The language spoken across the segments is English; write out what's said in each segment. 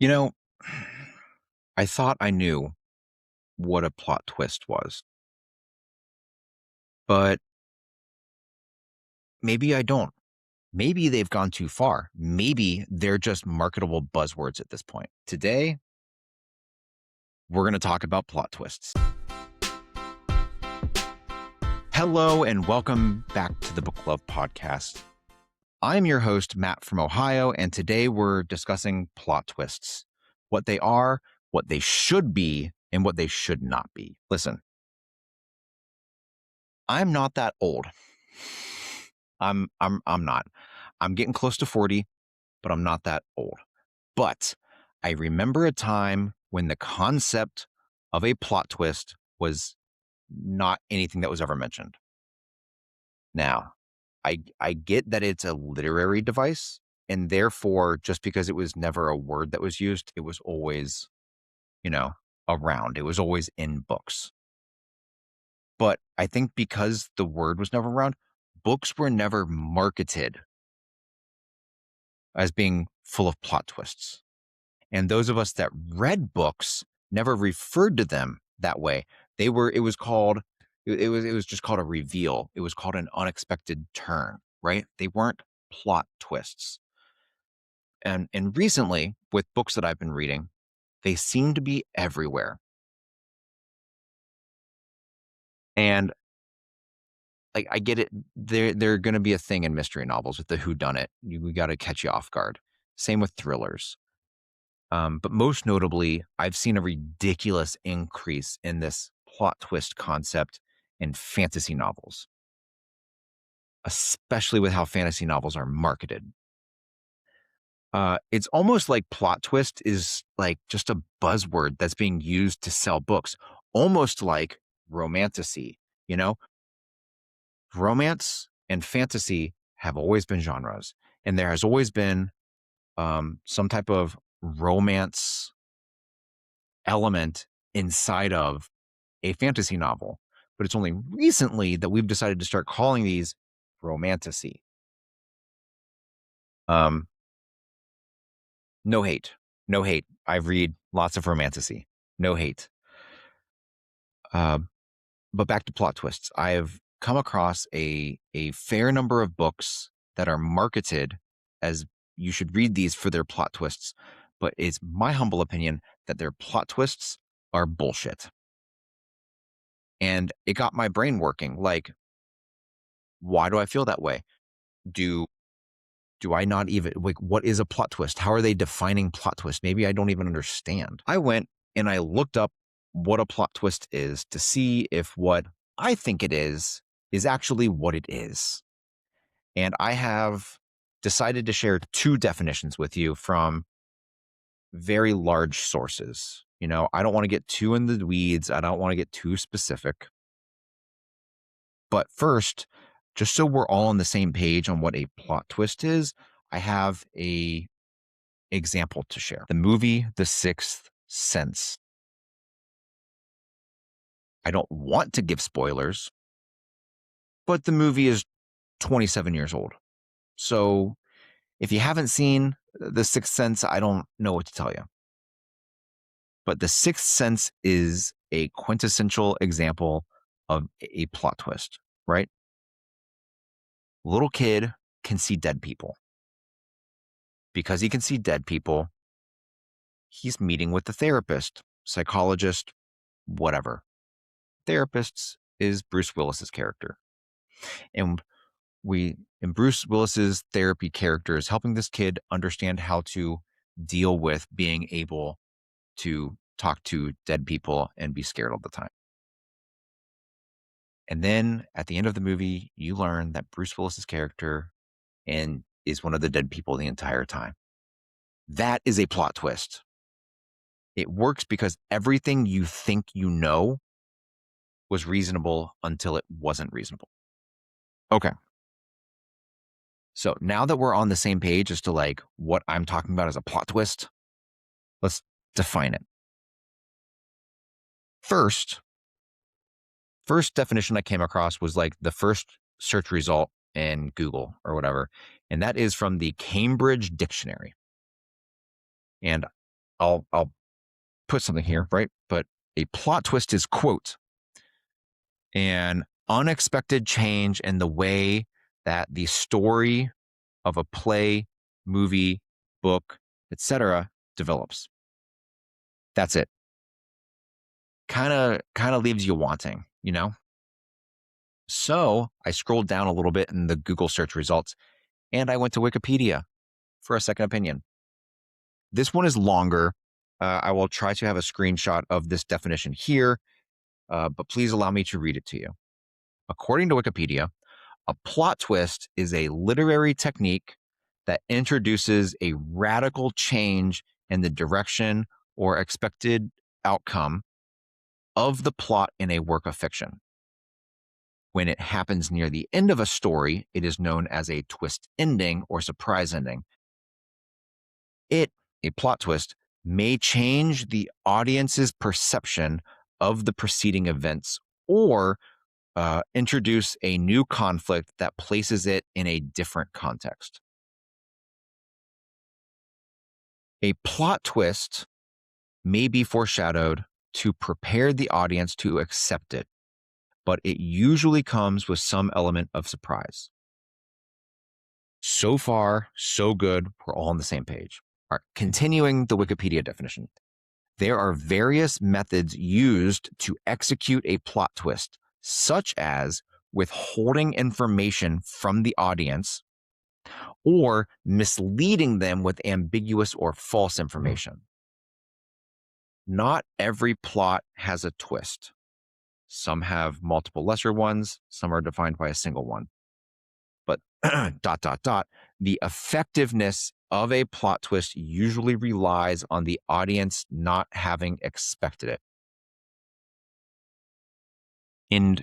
You know, I thought I knew what a plot twist was, but maybe I don't. Maybe they've gone too far. Maybe they're just marketable buzzwords at this point. Today, we're going to talk about plot twists. Hello, and welcome back to the Book Love Podcast. I'm your host, Matt from Ohio, and today we're discussing plot twists, what they are, what they should be, and what they should not be. Listen, I'm not that old. I'm not. I'm getting close to 40, but I'm not that old. But I remember a time when the concept of a plot twist was not anything that was ever mentioned. Now, I get that it's a literary device, and therefore, just because it was never a word that was used, it was always, you know, around. It was always in books. But I think because the word was never around, books were never marketed as being full of plot twists. And those of us that read books never referred to them that way. It was called, it was just called a reveal. It was called an unexpected turn, right? They weren't plot twists. And recently, with books that I've been reading, they seem to be everywhere. And like I get it, they're going to be a thing in mystery novels with the whodunit. We got to catch you off guard. Same with thrillers. But most notably, I've seen a ridiculous increase in this plot twist concept in fantasy novels, especially with how fantasy novels are marketed. It's almost like plot twist is like just a buzzword that's being used to sell books, almost like romantasy. You know, romance and fantasy have always been genres, and there has always been some type of romance element inside of a fantasy novel. But it's only recently that we've decided to start calling these romantasy. Um, no hate, no hate. I read lots of romantasy, no hate. But back to plot twists. I have come across a fair number of books that are marketed as you should read these for their plot twists, but it's my humble opinion that their plot twists are bullshit. And it got my brain working. Like, why do I feel that way? Do do I not even like what is a plot twist? How are they defining plot twist? Maybe I don't even understand. I went and I looked up what a plot twist is to see if what I think it is actually what it is. And I have decided to share two definitions with you from very large sources. I don't want to get too in the weeds. I don't want to get too specific. But first, just so we're all on the same page on what a plot twist is, I have a example to share. The movie The Sixth Sense. I don't want to give spoilers, but the movie is 27 years old. So if you haven't seen The Sixth Sense, I don't know what to tell you. But The Sixth Sense is a quintessential example of a plot twist, right? Little kid can see dead people. Because he can see dead people, he's meeting with the therapist, psychologist, whatever. Therapists is Bruce Willis's character. And Bruce Willis's therapy character is helping this kid understand how to deal with being able to talk to dead people and be scared all the time. And then at the end of the movie, you learn that Bruce Willis's character is one of the dead people the entire time. That is a plot twist. It works because everything you think you know was reasonable until it wasn't reasonable. Okay. So now that we're on the same page as to like what I'm talking about as a plot twist, let's define it. First definition I came across was like the first search result in Google or whatever. And that is from the Cambridge Dictionary. And I'll put something here, right? But a plot twist is, quote, an unexpected change in the way that the story of a play, movie, book, etc. develops. That's it. Kind of leaves you wanting, you know? So I scrolled down a little bit in the Google search results and I went to Wikipedia for a second opinion. This one is longer. I will try to have a screenshot of this definition here, but please allow me to read it to you. According to Wikipedia, a plot twist is a literary technique that introduces a radical change in the direction or expected outcome of the plot in a work of fiction. When it happens near the end of a story, it is known as a twist ending or surprise ending. A plot twist, may change the audience's perception of the preceding events or introduce a new conflict that places it in a different context. A plot twist may be foreshadowed to prepare the audience to accept it, but it usually comes with some element of surprise. So far, so good. We're all on the same page. All right, continuing the Wikipedia definition. There are various methods used to execute a plot twist, such as withholding information from the audience or misleading them with ambiguous or false information. Not every plot has a twist. Some have multiple lesser ones, some are defined by a single one. But the effectiveness of a plot twist usually relies on the audience not having expected it. And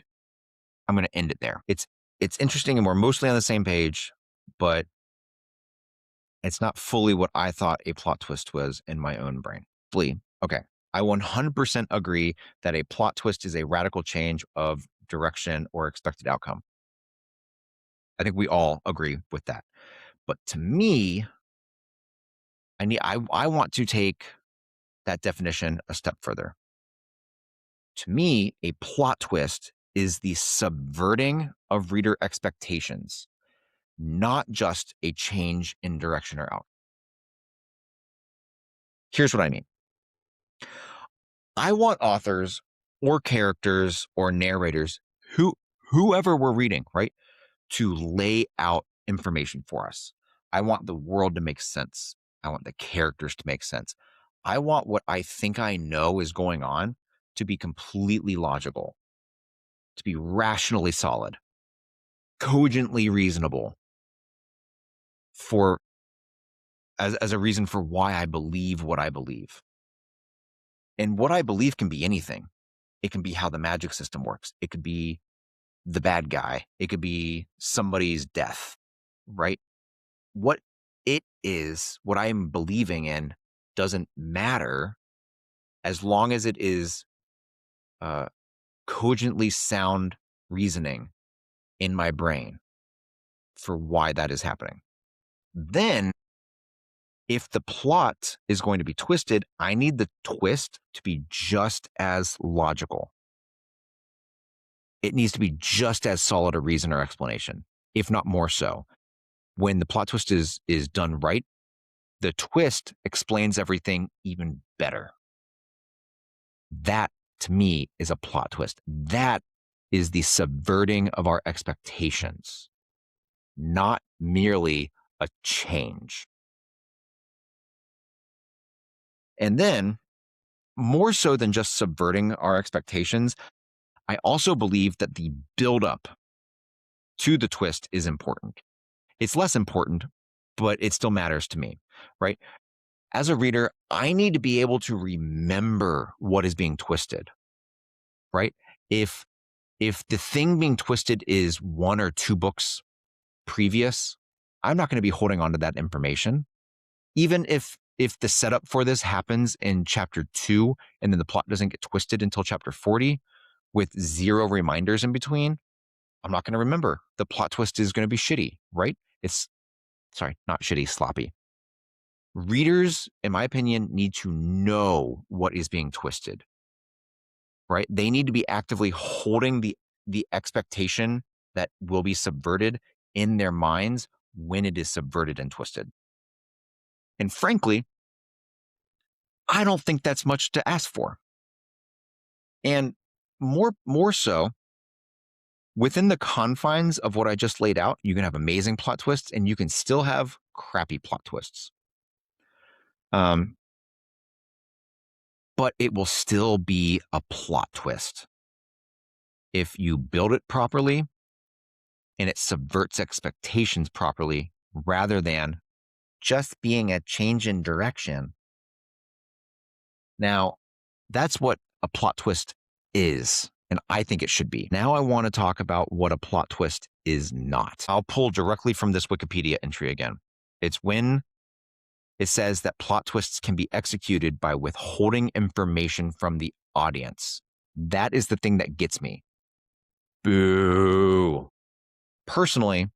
I'm going to end it there. It's interesting and we're mostly on the same page, but it's not fully what I thought a plot twist was in my own brain. Okay. I 100% agree that a plot twist is a radical change of direction or expected outcome. I think we all agree with that. But to me, I want to take that definition a step further. To me, a plot twist is the subverting of reader expectations, not just a change in direction or outcome. Here's what I mean. I want authors or characters or narrators, whoever we're reading, right, to lay out information for us. I want the world to make sense. I want the characters to make sense. I want what I think I know is going on to be completely logical, to be rationally solid, cogently reasonable, for as a reason for why I believe what I believe. And what I believe can be anything. It can be how the magic system works. It could be the bad guy. It could be somebody's death, right? What it is, what I am believing in, doesn't matter as long as it is cogently sound reasoning in my brain for why that is happening. Then, if the plot is going to be twisted, I need the twist to be just as logical. It needs to be just as solid a reason or explanation, if not more so. When the plot twist is done right, the twist explains everything even better. That, to me, is a plot twist. That is the subverting of our expectations, not merely a change. And then, more so than just subverting our expectations, I also believe that the buildup to the twist is important. It's less important, but it still matters to me, right? As a reader, I need to be able to remember what is being twisted, right? If the thing being twisted is 1 or 2 books previous, I'm not going to be holding on to that information. Even if the setup for this happens in chapter 2 and then the plot doesn't get twisted until chapter 40 with 0 reminders in between, I'm not going to remember. The plot twist is going to be shitty, right? It's, sorry, not shitty, sloppy. Readers, in my opinion, need to know what is being twisted, right? They need to be actively holding the expectation that will be subverted in their minds when it is subverted and twisted. And frankly, I don't think that's much to ask for. And more so, within the confines of what I just laid out, you can have amazing plot twists and you can still have crappy plot twists. Um, but it will still be a plot twist if you build it properly and it subverts expectations properly rather than just being a change in direction. Now, that's what a plot twist is, and I think it should be. Now, I want to talk about what a plot twist is not. I'll pull directly from this Wikipedia entry again. It's when it says that plot twists can be executed by withholding information from the audience. That is the thing that gets me. Boo. Personally,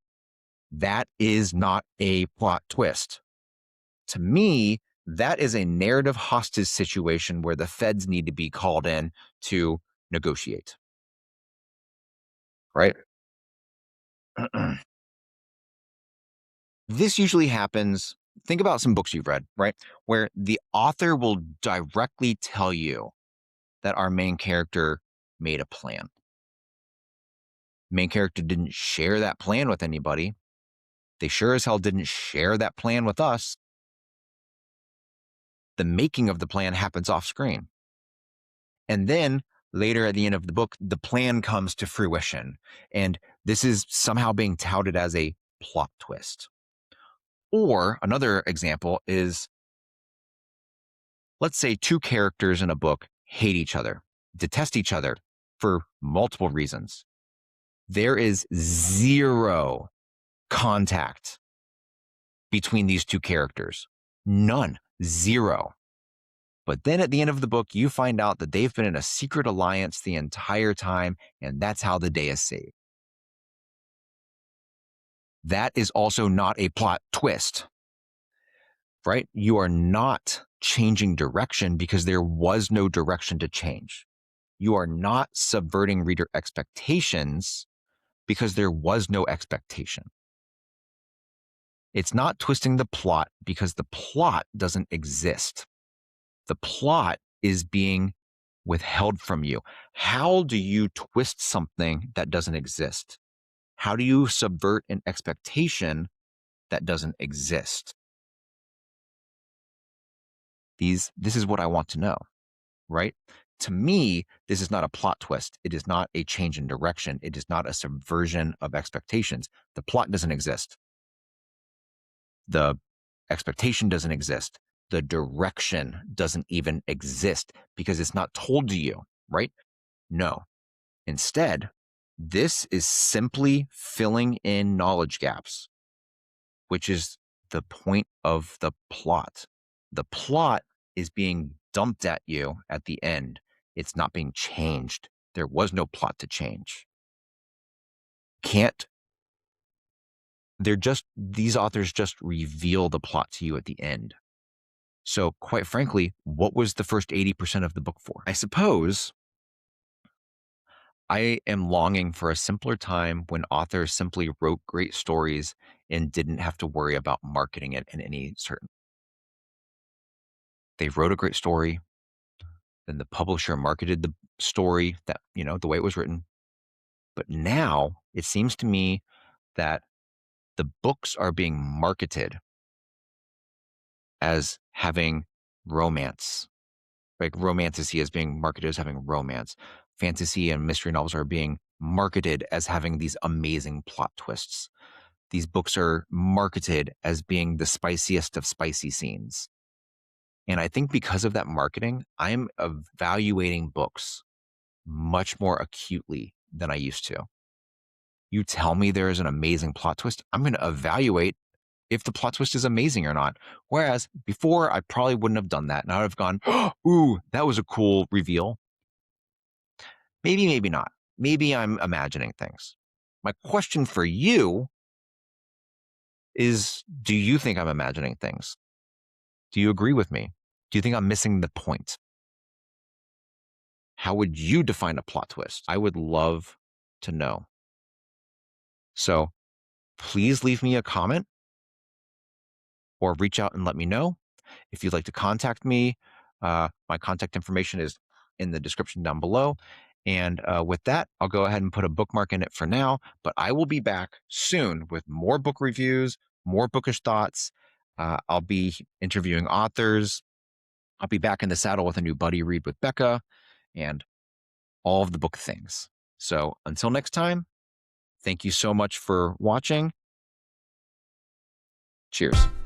that is not a plot twist. To me, that is a narrative hostage situation where the feds need to be called in to negotiate. Right? This usually happens. Think about some books you've read, right? Where the author will directly tell you that our main character made a plan. Main character didn't share that plan with anybody. They sure as hell didn't share that plan with us. The making of the plan happens off screen. And then later at the end of the book, the plan comes to fruition. And this is somehow being touted as a plot twist. Or another example is, let's say two characters in a book hate each other, detest each other for multiple reasons. There is zero contact between these two characters. None. Zero. But then at the end of the book, you find out that they've been in a secret alliance the entire time, and that's how the day is saved. That is also not a plot twist, right? You are not changing direction because there was no direction to change. You are not subverting reader expectations because there was no expectation. It's not twisting the plot because the plot doesn't exist. The plot is being withheld from you. How do you twist something that doesn't exist? How do you subvert an expectation that doesn't exist? This is what I want to know, right? To me, this is not a plot twist. It is not a change in direction. It is not a subversion of expectations. The plot doesn't exist. The expectation doesn't exist. The direction doesn't even exist because it's not told to you, right? No. Instead, this is simply filling in knowledge gaps, which is the point of the plot. The plot is being dumped at you at the end. It's not being changed. There was no plot to change. These authors just reveal the plot to you at the end. So, quite frankly, what was the first 80% of the book for? I suppose I am longing for a simpler time when authors simply wrote great stories and didn't have to worry about marketing it in any certain. They wrote a great story, then the publisher marketed the story that, the way it was written. But now it seems to me that the books are being marketed as having romance. Like romantasy is being marketed as having romance. Fantasy and mystery novels are being marketed as having these amazing plot twists. These books are marketed as being the spiciest of spicy scenes. And I think because of that marketing, I'm evaluating books much more acutely than I used to. You tell me there is an amazing plot twist, I'm going to evaluate if the plot twist is amazing or not. Whereas before, I probably wouldn't have done that. And I would have gone, ooh, that was a cool reveal. Maybe, maybe not. Maybe I'm imagining things. My question for you is, do you think I'm imagining things? Do you agree with me? Do you think I'm missing the point? How would you define a plot twist? I would love to know. So please leave me a comment or reach out and let me know. If you'd like to contact me, my contact information is in the description down below. And with that, I'll go ahead and put a bookmark in it for now. But I will be back soon with more book reviews, more bookish thoughts. I'll be interviewing authors. I'll be back in the saddle with a new buddy read with Becca and all of the book things. So until next time, thank you so much for watching. Cheers.